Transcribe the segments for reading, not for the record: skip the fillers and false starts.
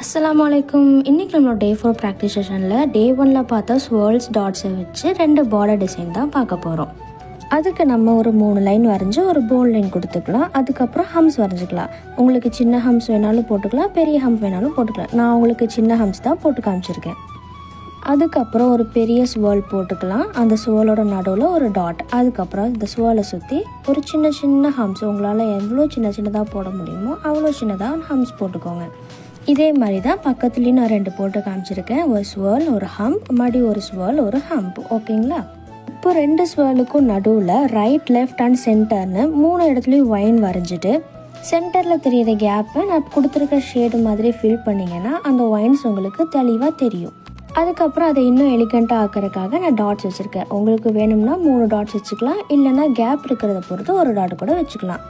அஸ்ஸலாமு அலைக்கும். இன்றைக்கி நம்மளோட டே 4 ப்ராக்டிஸ் செஷனில் டே 1ல் பார்த்தா ஸ்வேர்ல்ஸ் டாட்ஸை வச்சு 2 பார்டர் டிசைன் தான் பார்க்க போகிறோம். அதுக்கு நம்ம ஒரு 3 லைன் வரைஞ்சி ஒரு போல்ட் லைன் கொடுத்துக்கலாம். அதுக்கப்புறம் ஹம்ஸ் வரைஞ்சிக்கலாம். உங்களுக்கு சின்ன ஹம்ஸ் வேணாலும் போட்டுக்கலாம், பெரிய ஹம்ஸ் வேணாலும் போட்டுக்கலாம். நான் உங்களுக்கு சின்ன ஹம்ஸ் தான் போட்டு காமிச்சிருக்கேன். அதுக்கப்புறம் ஒரு பெரிய ஸ்வேர்ல் போட்டுக்கலாம். அந்த ஸ்வேர்லோட நடுவில் ஒரு டாட். அதுக்கப்புறம் இந்த ஸ்வேர்லை சுற்றி ஒரு சின்ன சின்ன ஹம்ஸ், உங்களால் எவ்வளோ சின்ன சின்னதாக போட முடியுமோ அவ்வளோ சின்னதாக ஹம்ஸ் போட்டுக்கோங்க. இதே மாதிரி தான் பக்கத்துலேயும் நான் 2 போட்டு காமிச்சிருக்கேன். ஒரு ஸ்வேர்ல், ஒரு ஹம்ப், மறுபடியும் ஒரு ஸ்வேர்ல், ஒரு ஹம்ப். ஓகேங்களா? இப்போ 2 ஸ்வேர்லுக்கும் நடுவில் ரைட், லெஃப்ட் அண்ட் சென்டர்னு 3 இடத்துலையும் ஒயின் வரைஞ்சிட்டு சென்டரில் தெரியிற கேப்பை நான் கொடுத்துருக்க ஷேடு மாதிரி ஃபில் பண்ணிங்கன்னா அந்த ஒயின்ஸ் உங்களுக்கு தெளிவாக தெரியும். அதுக்கப்புறம் அதை இன்னும் எலிகண்ட்டாக ஆக்கிறதுக்காக நான் டாட்ஸ் வச்சுருக்கேன். உங்களுக்கு வேணும்னா 3 டாட்ஸ் வச்சுக்கலாம், இல்லைனா கேப் இருக்கிறத பொறுத்து ஒரு டாட் கூட வச்சுக்கலாம்.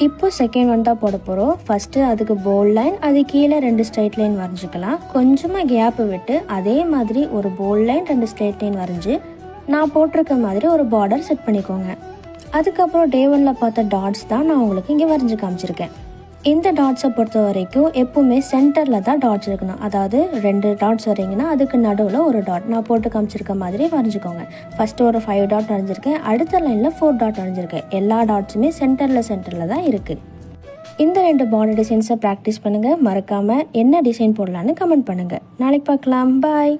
இப்போ செகண்ட் ஒன் தான் போட போகிறோம். ஃபஸ்ட்டு அதுக்கு போல்ட் லைன், அது கீழே 2 ஸ்ட்ரைட் லைன் வரைஞ்சிக்கலாம். கொஞ்சமாக கேப்பு விட்டு அதே மாதிரி ஒரு போல்ட் லைன், 2 ஸ்ட்ரைட் லைன் வரைஞ்சி நான் போட்டிருக்க மாதிரி ஒரு பார்டர் செட் பண்ணிக்கோங்க. அதுக்கப்புறம் டே 1ல் பார்த்த டாட்ஸ் தான் நான் உங்களுக்கு இங்கே வரைஞ்சி காமிச்சிருக்கேன். இந்த டாட்ஸை பொறுத்த வரைக்கும் எப்போவுமே சென்டரில் தான் டாட்ஸ் இருக்கணும். அதாவது 2 டாட்ஸ் வரைங்கன்னா அதுக்கு நடுவில் ஒரு டாட் நான் போட்டு காமிச்சிருக்க மாதிரி வரைஞ்சிக்கோங்க. ஃபஸ்ட்டு ஒரு 5 டாட் வரைஞ்சிருக்கேன், அடுத்த லைனில் 4 டாட் வரைஞ்சிருக்கேன். எல்லா டாட்ஸுமே சென்டரில் தான் இருக்குது. இந்த 2 பார்டர் டிசைன்ஸை ப்ராக்டிஸ் பண்ணுங்கள். மறக்காமல் என்ன டிசைன் போடலான்னு கமெண்ட் பண்ணுங்கள். நாளைக்கு பார்க்கலாம். பாய்.